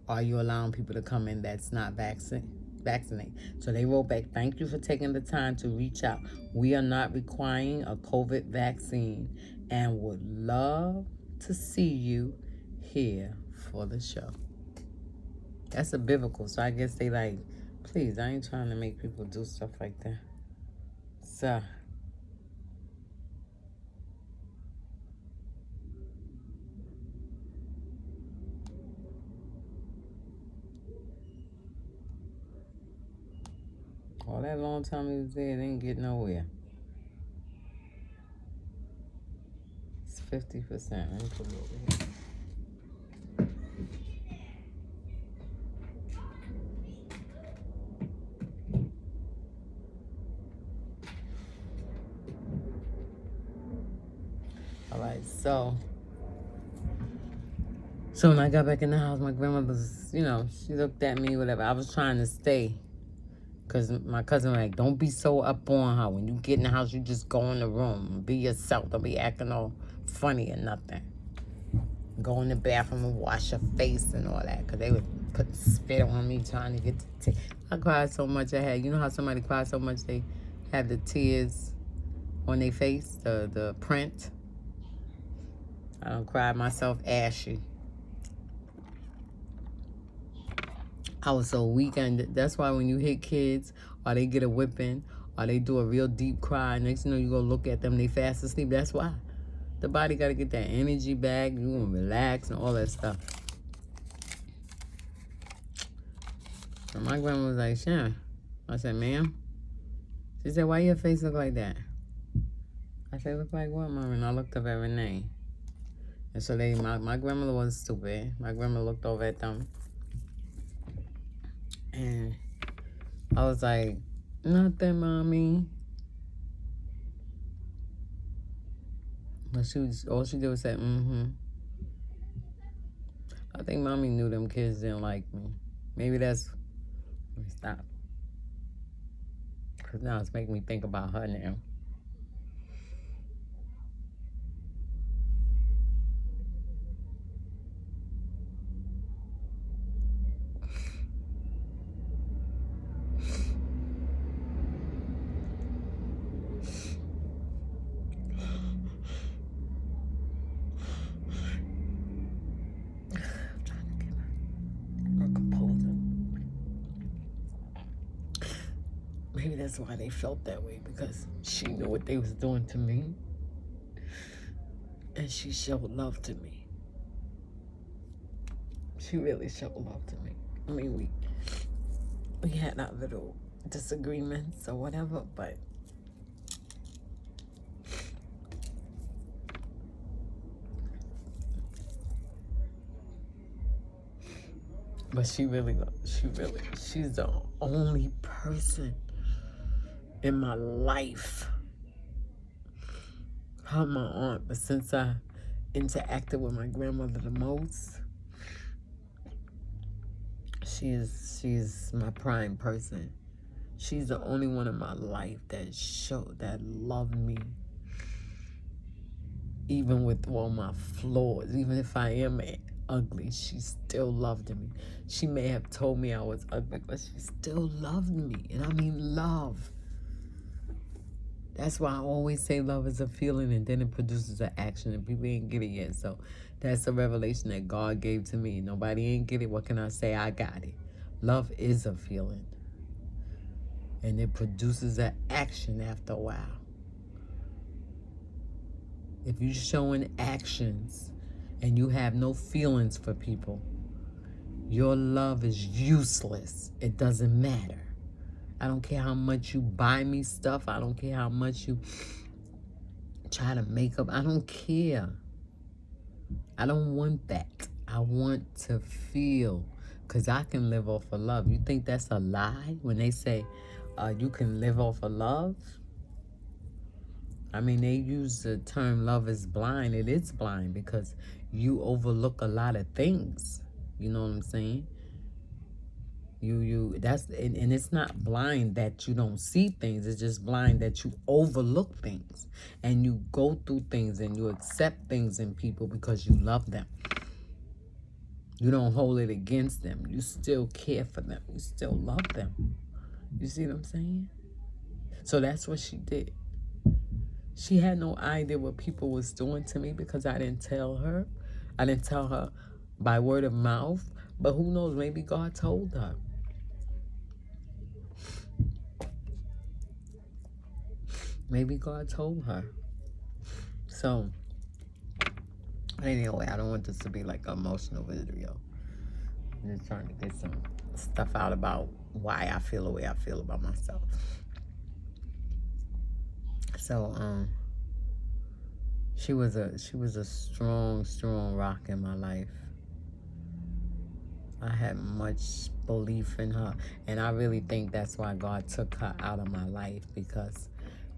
Are you allowing people to come in that's not vaccinated? So they wrote back, thank you for taking the time to reach out. We are not requiring a COVID vaccine and would love to see you here for the show. That's a biblical, so I guess they like, please, I ain't trying to make people do stuff like that. So all that long time he was there, they didn't get nowhere. It's 50%. Let me put it over here. All right, so when I got back in the house, my grandmother's, she looked at me, whatever. I was trying to stay because my cousin was like, don't be so up on her. When you get in the house, you just go in the room. Be yourself. Don't be acting all funny or nothing. Go in the bathroom and wash your face and all that because they would put spit on me trying to get the tears. I cried so much I had. You know how somebody cried so much they have the tears on their face, the print? I done cried myself ashy. I was so weak, and that's why when you hit kids, or they get a whipping, or they do a real deep cry, next thing you know, you go look at them, they fast asleep. That's why. The body got to get that energy back. You want to relax and all that stuff. And my grandma was like, Sharon. I said, ma'am? She said, why your face look like that? I said, look like what, Mom? And I looked up at Renee. And so my grandmother wasn't stupid. My grandma looked over at them. And I was like, nothing, Mommy. But all she did was say, mm-hmm. I think Mommy knew them kids didn't like me. Maybe that's... Let me stop. Because now it's making me think about her now. Maybe that's why they felt that way, because she knew what they was doing to me. And she showed love to me. She really showed love to me. I mean, we had our little disagreements or whatever, but she's the only person in my life. Her, my aunt, but since I interacted with my grandmother the most, she's my prime person. She's the only one in my life that loved me, even with all my flaws. Even if I am ugly, she still loved me. She may have told me I was ugly, but she still loved me, and I mean love. That's why I always say love is a feeling, and then it produces an action, and people ain't get it yet. So that's a revelation that God gave to me. Nobody ain't get it. What can I say? I got it. Love is a feeling, and it produces an action after a while. If you're showing actions and you have no feelings for people, Your love is useless. It doesn't matter. I don't care how much you buy me stuff. I don't care how much you try to make up. I don't care. I don't want that. I want to feel, because I can live off of love. You think that's a lie when they say you can live off of love? I mean, they use the term love is blind. It is blind because you overlook a lot of things. You know what I'm saying? And it's not blind that you don't see things. It's just blind that you overlook things and you go through things and you accept things in people because you love them. You don't hold it against them. You still care for them. You still love them. You see what I'm saying? So that's what she did. She had no idea what people was doing to me because I didn't tell her. I didn't tell her by word of mouth. But who knows? Maybe God told her. Maybe God told her. So, anyway, I don't want this to be like an emotional video. I'm just trying to get some stuff out about why I feel the way I feel about myself. So, she was a strong rock in my life. I had much belief in her, and I really think that's why God took her out of my life, because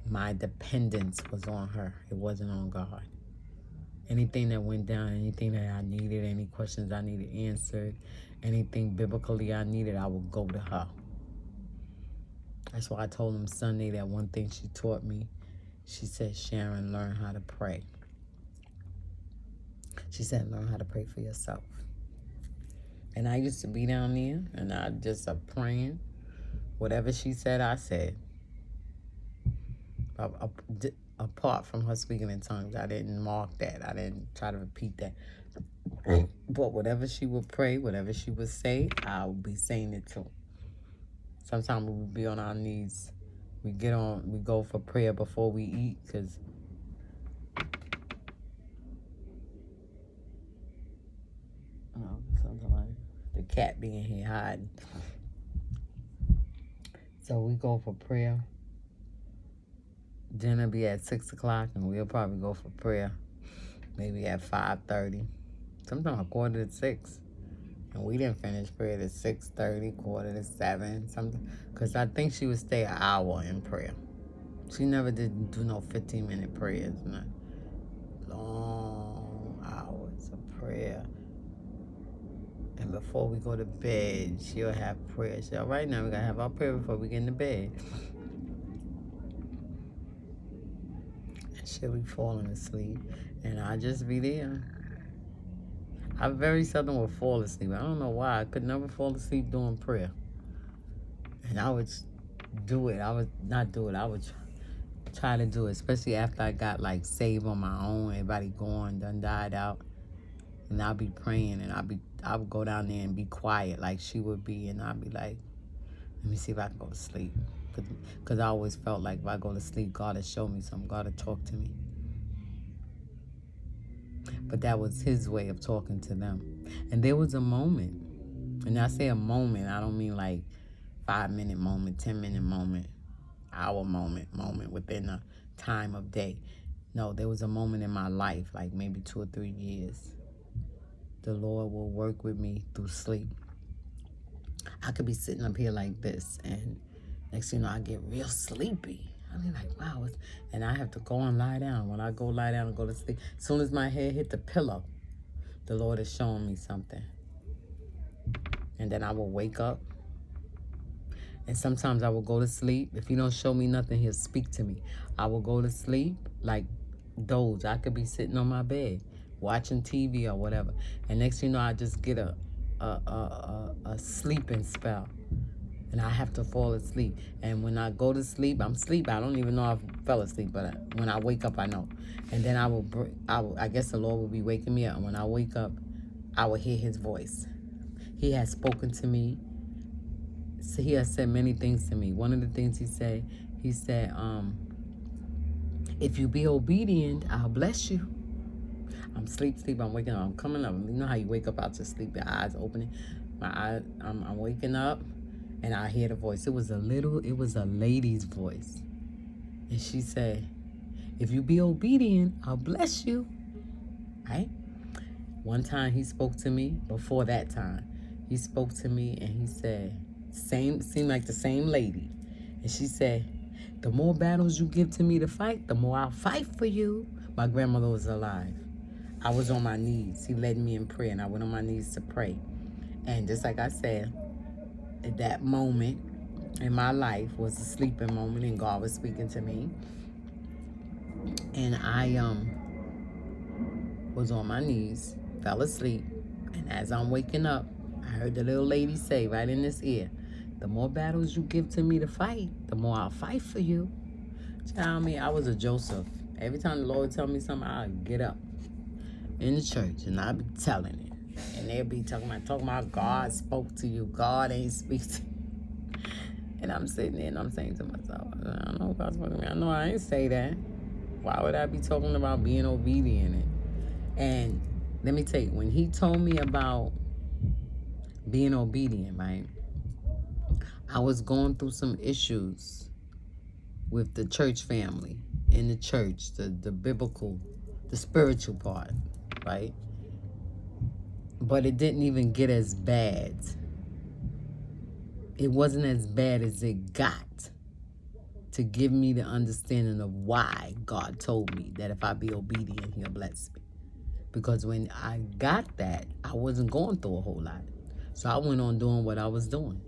my dependence was on her. It wasn't on God. Anything that went down, anything that I needed, any questions I needed answered, anything biblically I needed, I would go to her. That's why I told him Sunday that one thing she taught me. She said, Sharon, learn how to pray. She said, learn how to pray for yourself. And I used to be down there, and I just praying. Whatever she said, I said. Apart from her speaking in tongues, I didn't mark that. I didn't try to repeat that. But whatever she would pray, whatever she would say, I would be saying it too. Sometimes we would be on our knees. We go for prayer before we eat, because something like the cat being here hiding. So we go for prayer. Dinner be at 6 o'clock, and we'll probably go for prayer maybe at 5:30. Sometimes 5:45. And we didn't finish prayer at 6:30, 6:45, something. Because I think she would stay an hour in prayer. She never did do no 15-minute prayers. Not long hours of prayer. And before we go to bed, she'll have prayer. She'll, all right, now we got to have our prayer before we get into bed. And she'll be falling asleep. And I'll just be there. I very seldom would fall asleep. I don't know why. I could never fall asleep doing prayer. And I would do it. I would not do it. I would try to do it, especially after I got like saved on my own. Everybody gone, done died out. And I'll be praying, and I would go down there and be quiet like she would be, and I'd be like, let me see if I can go to sleep. Because I always felt like if I go to sleep, God will show me something. God will talk to me. But that was his way of talking to them. And there was a moment, and I say a moment, I don't mean like 5-minute moment, 10-minute moment, hour moment within a time of day. No, there was a moment in my life, like maybe 2 or 3 years. The Lord will work with me through sleep. I could be sitting up here like this, and next thing you know, I get real sleepy. I mean, like, wow. And I have to go and lie down. When I go lie down and go to sleep, as soon as my head hit the pillow, the Lord is showing me something. And then I will wake up. And sometimes I will go to sleep. If he don't show me nothing, he'll speak to me. I will go to sleep, like doze. I could be sitting on my bed, watching TV or whatever. And next thing you know, I just get a sleeping spell. And I have to fall asleep. And when I go to sleep, I'm asleep. I don't even know if I fell asleep, but when I wake up, I know. And then I guess the Lord will be waking me up. And when I wake up, I will hear his voice. He has spoken to me. So he has said many things to me. One of the things he said, if you be obedient, I'll bless you. I'm sleep, I'm waking up, I'm coming up. You know how you wake up out your sleep, your eyes opening? I'm waking up, and I hear the voice. It was a lady's voice. And she said, if you be obedient, I'll bless you. Right? One time he spoke to me, before that time, he spoke to me and he said, seemed like the same lady. And she said, the more battles you give to me to fight, the more I'll fight for you. My grandmother was alive. I was on my knees. He led me in prayer, and I went on my knees to pray. And just like I said, at that moment in my life was a sleeping moment, and God was speaking to me. And I was on my knees, fell asleep, and as I'm waking up, I heard the little lady say right in this ear, the more battles you give to me to fight, the more I'll fight for you. Tell me, I was a Joseph. Every time the Lord tell me something, I'll get up in the church and I'll be telling it. And they'll be talking about God spoke to you. God ain't speak to you. And I'm sitting there and I'm saying to myself, I know God spoke to me. I know I ain't say that. Why would I be talking about being obedient? And let me tell you, when he told me about being obedient, right? I was going through some issues with the church family, in the church, the biblical, the spiritual part, right? But it didn't even get as bad. It wasn't as bad as it got to give me the understanding of why God told me that if I be obedient, he'll bless me. Because when I got that, I wasn't going through a whole lot. So I went on doing what I was doing.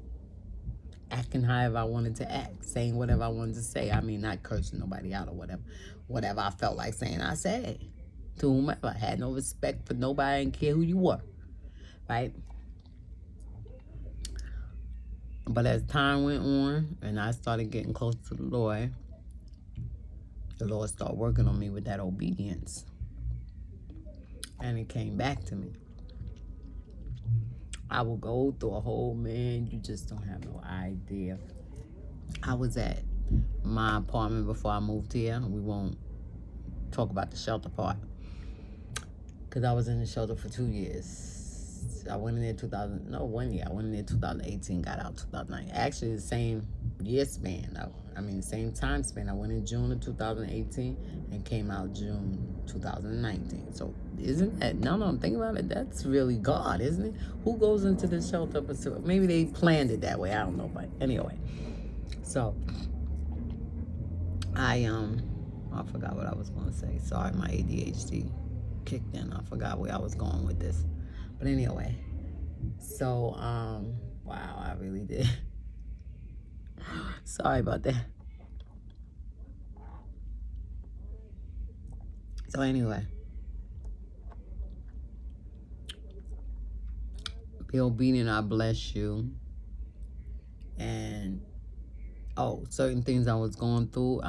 Acting however I wanted to act, saying whatever I wanted to say. I mean, not cursing nobody out or whatever. Whatever I felt like saying, I said. To whomever. I had no respect for nobody. I didn't care who you were. Right? But as time went on and I started getting close to the Lord started working on me with that obedience. And it came back to me. I will go through a whole, man, you just don't have no idea. I was at my apartment before I moved here. We won't talk about the shelter part. Because I was in the shelter for 2 years. I went in there 1 year. I went in there 2018, got out 2009. Actually, the same year span. The same time span. I went in June of 2018 and came out June 2019. So isn't that, now that I'm thinking about it, that's really God, isn't it? Who goes into the shelter? Maybe they planned it that way. I don't know. But anyway. So I forgot what I was going to say. Sorry, my ADHD kicked in. I forgot where I was going with this. But anyway, so, wow, I really did. Sorry about that. So anyway, be obedient, I bless you. And, certain things I was going through,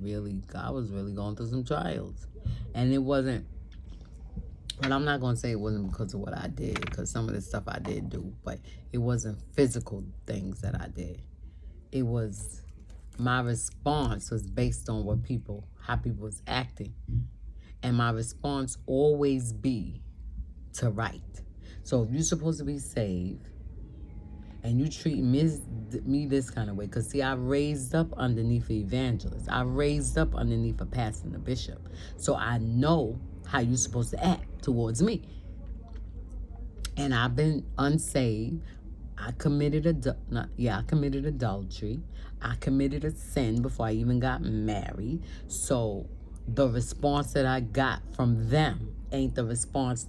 really, I was really going through some trials. And it wasn't, but I'm not going to say it wasn't because of what I did, because some of the stuff I did do, but it wasn't physical things that I did. It was, my response was based on how people was acting. And my response always be to right. So if you're supposed to be saved, and you treat me this kind of way, because see, I raised up underneath an evangelist. I raised up underneath a pastor and a bishop. So I know how you're supposed to act towards me. And I've been unsaved. I committed adultery. I committed a sin before I even got married. So the response that I got from them ain't the response that